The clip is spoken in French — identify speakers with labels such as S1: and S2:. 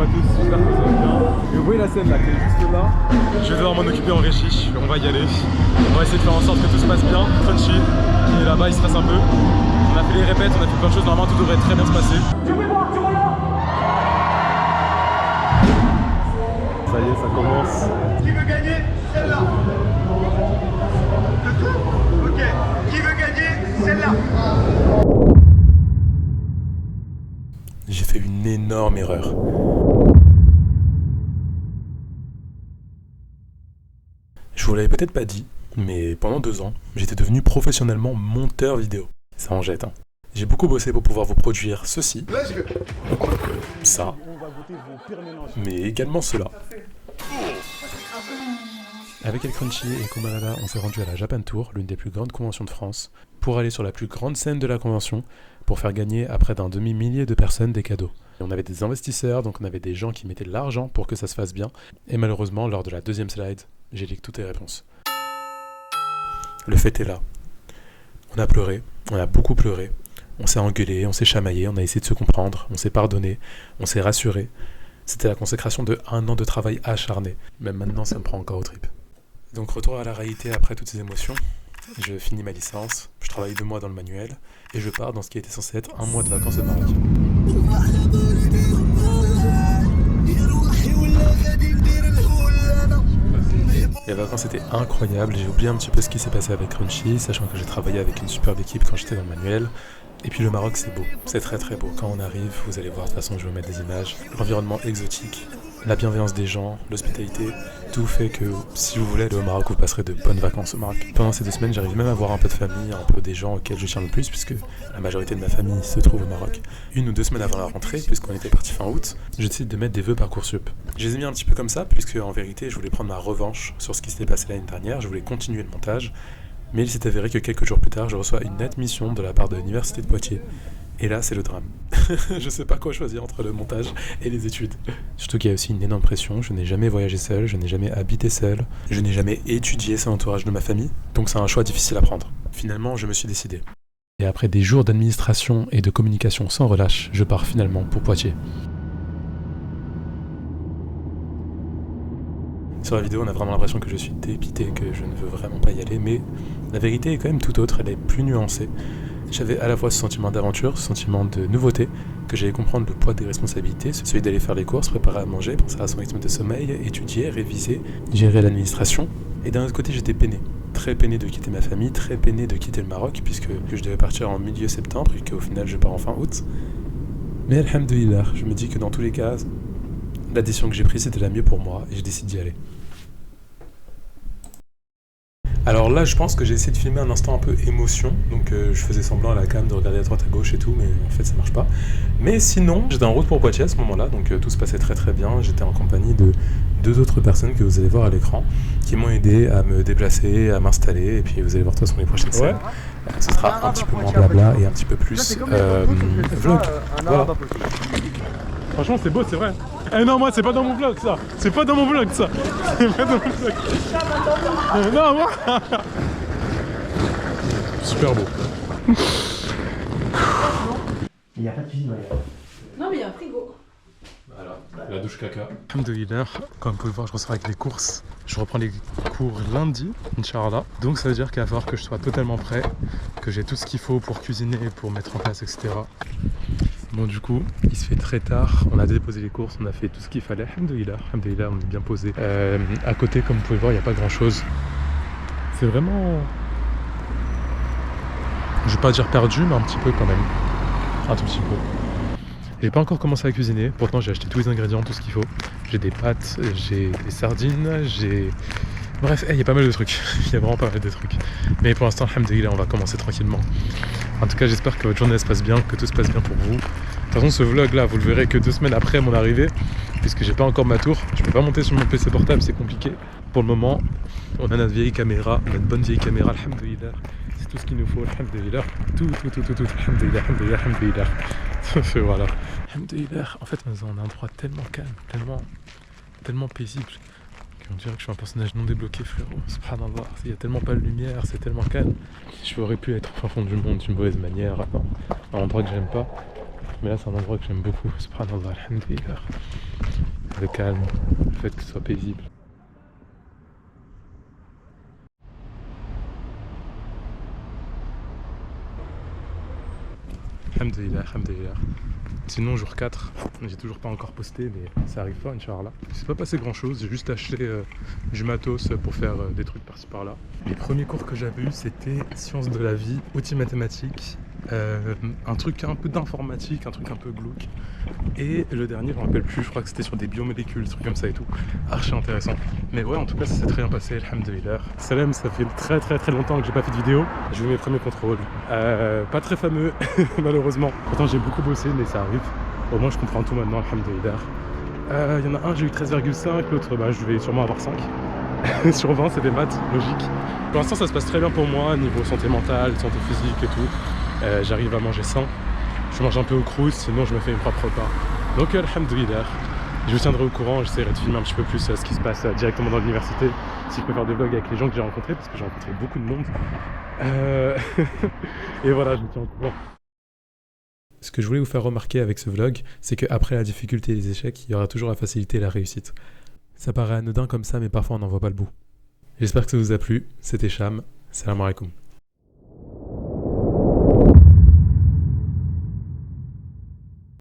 S1: à tous, j'espère que vous allez bien. Et vous voyez la scène là qui est juste là. Je vais devoir m'en occuper en régie, on va y aller. On va essayer de faire en sorte que tout se passe bien. Crunchy, qui est là-bas, il stresse un peu. On a fait les répètes, on a fait plein de choses, normalement tout devrait très bien se passer. Ça y est, ça commence.
S2: Qui veut gagner? Celle-là. De tout? Ok. Qui veut gagner? Celle-là.
S1: J'ai fait une énorme erreur. Je vous l'avais peut-être pas dit, mais pendant 2 ans, j'étais devenu professionnellement monteur vidéo. Ça en jette, hein. J'ai beaucoup bossé pour pouvoir vous produire ceci, ça, mais également cela. Avec El Crunchy et Kumalala, on s'est rendu à la Japan Tour, l'une des plus grandes conventions de France, pour aller sur la plus grande scène de la convention, pour faire gagner à près d'un demi-millier de personnes des cadeaux. Et on avait des investisseurs, donc on avait des gens qui mettaient de l'argent pour que ça se fasse bien, et malheureusement, lors de la deuxième slide, j'ai leak toutes les réponses. Le fait est là. On a pleuré, on a beaucoup pleuré, on s'est engueulé, on s'est chamaillé, on a essayé de se comprendre, on s'est pardonné, on s'est rassuré. C'était la consécration de 1 an de travail acharné. Même maintenant, ça me prend encore aux tripes. Donc retour à la réalité après toutes ces émotions. Je finis ma licence, je travaille 2 mois dans le manuel, et je pars dans ce qui était censé être 1 mois de vacances au Maroc. Les vacances étaient incroyables, j'ai oublié un petit peu ce qui s'est passé avec Crunchy, sachant que j'ai travaillé avec une superbe équipe quand j'étais dans le manuel. Et puis le Maroc c'est beau, c'est très très beau. Quand on arrive, vous allez voir, de toute façon je vais vous mettre des images. L'environnement exotique, la bienveillance des gens, l'hospitalité, tout fait que si vous voulez aller au Maroc, vous passerez de bonnes vacances au Maroc. Pendant ces 2 semaines, j'arrive même à voir un peu de famille, un peu des gens auxquels je tiens le plus, puisque la majorité de ma famille se trouve au Maroc. 1 ou 2 semaines avant la rentrée, puisqu'on était parti fin août, je décide de mettre des vœux Parcoursup. Je les ai mis un petit peu comme ça, puisque en vérité, je voulais prendre ma revanche sur ce qui s'était passé l'année dernière, je voulais continuer le montage, mais il s'est avéré que quelques jours plus tard, je reçois une admission de la part de l'université de Poitiers. Et là, c'est le drame. Je sais pas quoi choisir entre le montage et les études. Surtout qu'il y a aussi une énorme pression. Je n'ai jamais voyagé seul, je n'ai jamais habité seul, je n'ai jamais étudié sans l'entourage de ma famille. Donc c'est un choix difficile à prendre. Finalement, je me suis décidé. Et après des jours d'administration et de communication sans relâche, je pars finalement pour Poitiers. Sur la vidéo, on a vraiment l'impression que je suis dépité, que je ne veux vraiment pas y aller, mais la vérité est quand même tout autre, elle est plus nuancée. J'avais à la fois ce sentiment d'aventure, ce sentiment de nouveauté, que j'allais comprendre le poids des responsabilités, celui d'aller faire les courses, préparer à manger, penser à son rythme de sommeil, étudier, réviser, gérer l'administration. Et d'un autre côté, j'étais peiné. Très peiné de quitter ma famille, très peiné de quitter le Maroc, puisque je devais partir en milieu septembre et qu'au final je pars en fin août. Mais alhamdoulilah, je me dis que dans tous les cas, la décision que j'ai prise c'était la mieux pour moi et j'ai décidé d'y aller. Alors là, je pense que j'ai essayé de filmer un instant un peu émotion, donc je faisais semblant à la cam de regarder à droite à gauche et tout, mais en fait ça marche pas. Mais sinon, j'étais en route pour Poitiers à ce moment-là, donc tout se passait très très bien. J'étais en compagnie de 2 autres personnes que vous allez voir à l'écran, qui m'ont aidé à me déplacer, à m'installer, et puis vous allez voir toi sur les prochaines scènes. Ce sera un petit peu moins blabla et un petit peu plus vlog. Voilà. Franchement c'est beau, c'est vrai. Eh non, moi c'est pas dans mon vlog ça. C'est pas dans mon vlog ça. C'est pas dans mon vlog. Non, moi. Super beau.
S3: Il n'y a pas de cuisine, ouais.
S4: Non, mais il y a un frigo.
S1: Voilà, la douche caca. Alhamdoulilah, comme vous pouvez le voir, je ressors avec les courses. Je reprends les cours lundi, Inch'Allah. Donc ça veut dire qu'il va falloir que je sois totalement prêt, que j'ai tout ce qu'il faut pour cuisiner, pour mettre en place, etc. Bon, du coup, il se fait très tard, on a déposé les courses, on a fait tout ce qu'il fallait. Alhamdoulilah, alhamdoulilah, on est bien posé. À côté, comme vous pouvez voir, il n'y a pas grand chose. C'est vraiment... Je vais pas dire perdu, mais un petit peu quand même. Un tout petit peu. J'ai pas encore commencé à cuisiner, pourtant j'ai acheté tous les ingrédients, tout ce qu'il faut. J'ai des pâtes, j'ai des sardines, j'ai... Bref, il y a pas mal de trucs. Il y a vraiment pas mal de trucs. Mais pour l'instant, alhamdoulilah, on va commencer tranquillement. En tout cas, j'espère que votre journée se passe bien, que tout se passe bien pour vous. De toute façon, ce vlog là, vous le verrez que 2 semaines après mon arrivée, puisque j'ai pas encore ma tour. Je peux pas monter sur mon PC portable, c'est compliqué. Pour le moment, on a notre vieille caméra, on a une bonne vieille caméra, alhamdoulilah. C'est tout ce qu'il nous faut, alhamdoulilah. Tout, alhamdoulilah, alhamdoulilah, alhamdoulilah. Voilà. Alhamdoulilah. En fait, on est dans un endroit tellement calme, tellement paisible. On dirait que je suis un personnage non débloqué, frérot. Subhanallah, il y a tellement pas de lumière, c'est tellement calme. Je aurais pu être au fin fond du monde d'une mauvaise manière, un endroit que j'aime pas. Mais là, c'est un endroit que j'aime beaucoup. Subhanallah, alhamdoulilah. le calme, le fait que ce soit paisible. Alhamdulillah, alhamdulillah. Sinon, jour 4, j'ai toujours pas encore posté, mais ça arrive pas, Inch'Allah. Il s'est pas passé grand chose, j'ai juste acheté du matos pour faire des trucs par-ci par-là. Les premiers cours que j'avais eu, c'était sciences de la vie, outils mathématiques, un truc un peu d'informatique, un truc un peu glauque. Et le dernier, je me rappelle plus, je crois que c'était sur des biomolécules, des trucs comme ça et tout. Archi intéressant. Mais ouais, en tout cas, ça s'est très bien passé, alhamdulillah. Salam, ça fait très longtemps que j'ai pas fait de vidéo. J'ai eu mes premiers contrôles. Pas très fameux, malheureusement. Pourtant, j'ai beaucoup bossé, mais ça arrive. Au moins, je comprends tout maintenant, alhamdulillah. Il y en a un, j'ai eu 13,5, l'autre, je vais sûrement avoir 5. Sur 20, c'est des maths, logique. Pour l'instant, ça se passe très bien pour moi, niveau santé mentale, santé physique et tout. J'arrive à manger sain. Je mange un peu au crous, sinon je me fais mes propres repas. Donc alhamdoulilah, je vous tiendrai au courant, j'essaierai de filmer un petit peu plus ce qui se passe directement dans l'université. Si je peux faire des vlogs avec les gens que j'ai rencontrés, parce que j'ai rencontré beaucoup de monde. Et voilà, je vous tiens au courant. Ce que je voulais vous faire remarquer avec ce vlog, c'est qu'après la difficulté et les échecs, il y aura toujours la facilité et la réussite. Ça paraît anodin comme ça, mais parfois on n'en voit pas le bout. J'espère que ça vous a plu, c'était Cham, salam alaikum.